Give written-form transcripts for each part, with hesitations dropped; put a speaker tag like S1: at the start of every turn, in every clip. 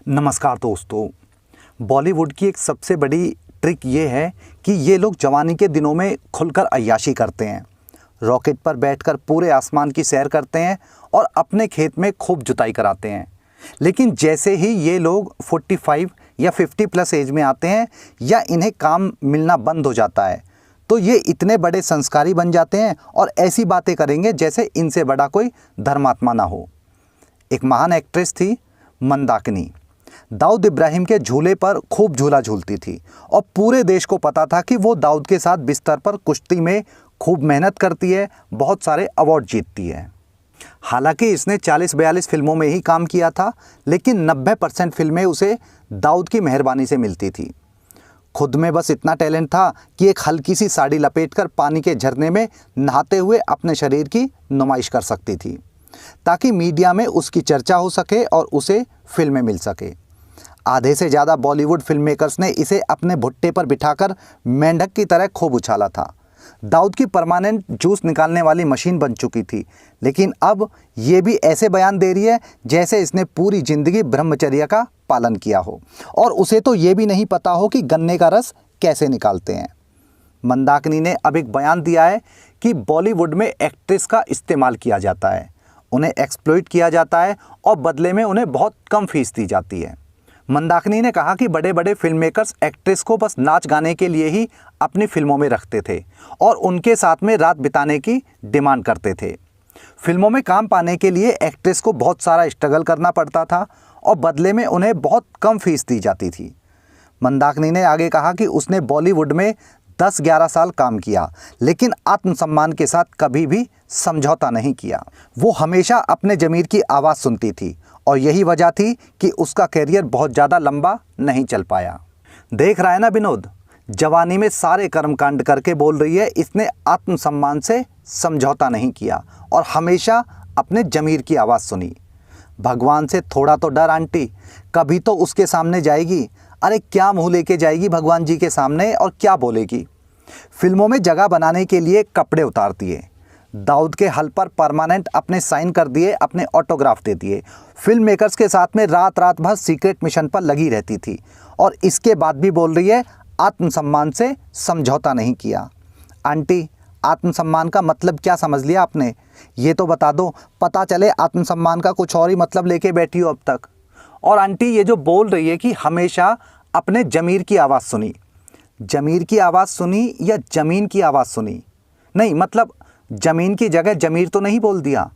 S1: नमस्कार दोस्तों। बॉलीवुड की एक सबसे बड़ी ट्रिक ये है कि ये लोग जवानी के दिनों में खुलकर अय्याशी करते हैं। रॉकेट पर बैठकर पूरे आसमान की सैर करते हैं और अपने खेत में खूब जुताई कराते हैं। लेकिन जैसे ही ये लोग 45 या 50 प्लस एज में आते हैं या इन्हें काम मिलना बंद हो जाता है तो ये इतने बड़े संस्कारी बन जाते हैं और ऐसी बातें करेंगे जैसे इनसे बड़ा कोई धर्मात्मा ना हो। एक महान एक्ट्रेस थी मंदाकिनी। दाऊद इब्राहिम के झूले पर खूब झूला झूलती थी और पूरे देश को पता था कि वो दाऊद के साथ बिस्तर पर कुश्ती में खूब मेहनत करती है, बहुत सारे अवार्ड जीतती है। हालांकि इसने 40-42 फिल्मों में ही काम किया था, लेकिन 90% फिल्में उसे दाऊद की मेहरबानी से मिलती थी। खुद में बस इतना टैलेंट था कि एक हल्की सी साड़ी लपेटकर पानी के झरने में नहाते हुए अपने शरीर की नुमाइश कर सकती थी, ताकि मीडिया में उसकी चर्चा हो सके और उसे फिल्में मिल सके। आधे से ज़्यादा बॉलीवुड फिल्म मेकर्स ने इसे अपने भुट्टे पर बिठाकर मेंढक की तरह खूब उछाला था। दाऊद की परमानेंट जूस निकालने वाली मशीन बन चुकी थी, लेकिन अब ये भी ऐसे बयान दे रही है जैसे इसने पूरी ज़िंदगी ब्रह्मचर्य का पालन किया हो और उसे तो ये भी नहीं पता हो कि गन्ने का रस कैसे निकालते हैं। मंदाकिनी ने अब एक बयान दिया है कि बॉलीवुड में एक्ट्रेस का इस्तेमाल किया जाता है, उन्हें एक्सप्लॉइट किया जाता है और बदले में उन्हें बहुत कम फीस दी जाती है। मंदाकिनी ने कहा कि बड़े बड़े फिल्म मेकर्स एक्ट्रेस को बस नाच गाने के लिए ही अपनी फिल्मों में रखते थे और उनके साथ में रात बिताने की डिमांड करते थे। फिल्मों में काम पाने के लिए एक्ट्रेस को बहुत सारा स्ट्रगल करना पड़ता था और बदले में उन्हें बहुत कम फीस दी जाती थी। मंदाकिनी ने आगे कहा कि उसने बॉलीवुड में 10-11 साल काम किया, लेकिन आत्मसम्मान के साथ कभी भी समझौता नहीं किया। वो हमेशा अपने ज़मीर की आवाज़ सुनती थी और यही वजह थी कि उसका करियर बहुत ज़्यादा लंबा नहीं चल पाया। देख रहा है ना विनोद, जवानी में सारे कर्मकांड करके बोल रही है इसने आत्मसम्मान से समझौता नहीं किया और हमेशा अपने ज़मीर की आवाज़ सुनी। भगवान से थोड़ा तो डर आंटी, कभी तो उसके सामने जाएगी। अरे क्या मुँह लेके जाएगी भगवान जी के सामने और क्या बोलेगी। फिल्मों में जगह बनाने के लिए कपड़े उतारती है, दाऊद के हल पर परमानेंट अपने साइन कर दिए, अपने ऑटोग्राफ दे दिए। फिल्म मेकर्स के साथ में रात रात भर सीक्रेट मिशन पर लगी रहती थी और इसके बाद भी बोल रही है आत्मसम्मान से समझौता नहीं किया। आंटी, आत्मसम्मान का मतलब क्या समझ लिया आपने? ये तो बता दो, पता चले आत्मसम्मान का कुछ और ही मतलब लेके बैठी हो अब तक। और आंटी ये जो बोल रही है कि हमेशा अपने ज़मीर की आवाज़ सुनी, ज़मीर की आवाज़ सुनी या ज़मीन की आवाज़ सुनी? नहीं, मतलब ज़मीन की जगह ज़मीर तो नहीं बोल दिया।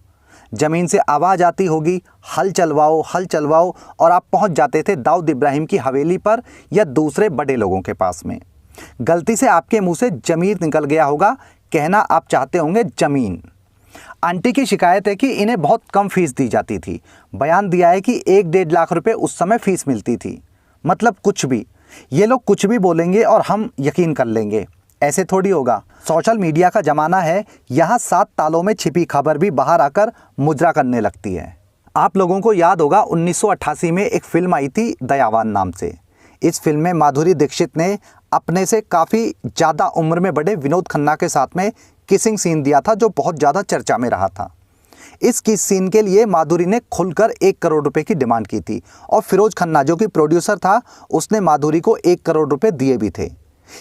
S1: ज़मीन से आवाज़ आती होगी हल चलवाओ हल चलवाओ और आप पहुंच जाते थे दाऊद इब्राहिम की हवेली पर या दूसरे बड़े लोगों के पास में। गलती से आपके मुंह से ज़मीर निकल गया होगा, कहना आप चाहते होंगे ज़मीन। आंटी की शिकायत है कि इन्हें बहुत कम फीस दी जाती थी। बयान दिया है कि 1-1.5 लाख रुपए उस समय फ़ीस मिलती थी। मतलब कुछ भी, ये लोग कुछ भी बोलेंगे और हम यकीन कर लेंगे, ऐसे थोड़ी होगा। सोशल मीडिया का ज़माना है, यहाँ 7 तालों में छिपी खबर भी बाहर आकर मुजरा करने लगती है। आप लोगों को याद होगा 1988 में एक फ़िल्म आई थी दयावान नाम से। इस फिल्म में माधुरी दीक्षित ने अपने से काफ़ी ज़्यादा उम्र में बड़े विनोद खन्ना के साथ में किसिंग सीन दिया था, जो बहुत ज़्यादा चर्चा में रहा था। इस किस सीन के लिए माधुरी ने खुलकर 1 करोड़ रुपए की डिमांड की थी और फिरोज खन्ना जो कि प्रोड्यूसर था उसने माधुरी को 1 करोड़ रुपए दिए भी थे।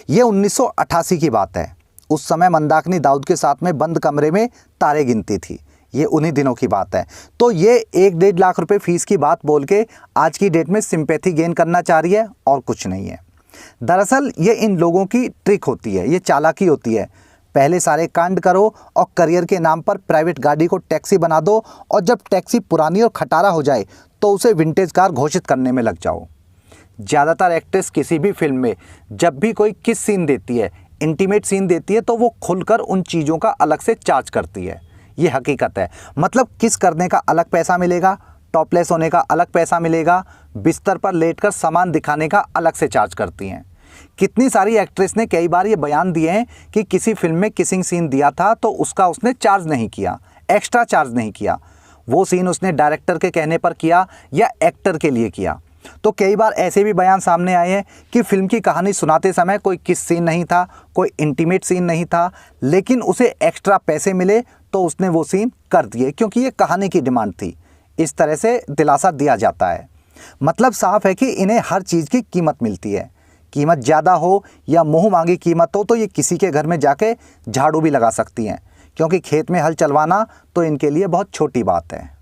S1: ये 1988 की बात है। उस समय मंदाकिनी दाऊद के साथ में बंद कमरे में तारे गिनती थी। ये उन्हीं दिनों की बात है। तो ये 1-1.5 लाख रुपए फीस की बात बोल के आज की डेट में सिंपैथी गेन करना चाह रही है और कुछ नहीं है। दरअसल ये इन लोगों की ट्रिक होती है, ये चालाकी होती है। पहले सारे कांड करो और करियर के नाम पर प्राइवेट गाड़ी को टैक्सी बना दो और जब टैक्सी पुरानी और खटारा हो जाए तो उसे विंटेज कार घोषित करने में लग जाओ। ज़्यादातर एक्ट्रेस किसी भी फिल्म में जब भी कोई किस सीन देती है, इंटीमेट सीन देती है, तो वो खुलकर उन चीज़ों का अलग से चार्ज करती है। ये हकीकत है। मतलब किस करने का अलग पैसा मिलेगा, टॉपलेस होने का अलग पैसा मिलेगा, बिस्तर पर लेटकर सामान दिखाने का अलग से चार्ज करती हैं। कितनी सारी एक्ट्रेस ने कई बार ये बयान दिए हैं कि किसी फिल्म में किसिंग सीन दिया था तो उसका उसने चार्ज नहीं किया, एक्स्ट्रा चार्ज नहीं किया। वो सीन उसने डायरेक्टर के कहने पर किया या एक्टर के लिए किया। तो कई बार ऐसे भी बयान सामने आए हैं कि फिल्म की कहानी सुनाते समय कोई किस सीन नहीं था, कोई इंटीमेट सीन नहीं था, लेकिन उसे एक्स्ट्रा पैसे मिले तो उसने वो सीन कर दिए क्योंकि ये कहानी की डिमांड थी। इस तरह से दिलासा दिया जाता है। मतलब साफ है कि इन्हें हर चीज़ की कीमत मिलती है। कीमत ज़्यादा हो या मुँह मांगी कीमत हो तो ये किसी के घर में जाके झाड़ू भी लगा सकती हैं, क्योंकि खेत में हल चलवाना तो इनके लिए बहुत छोटी बात है।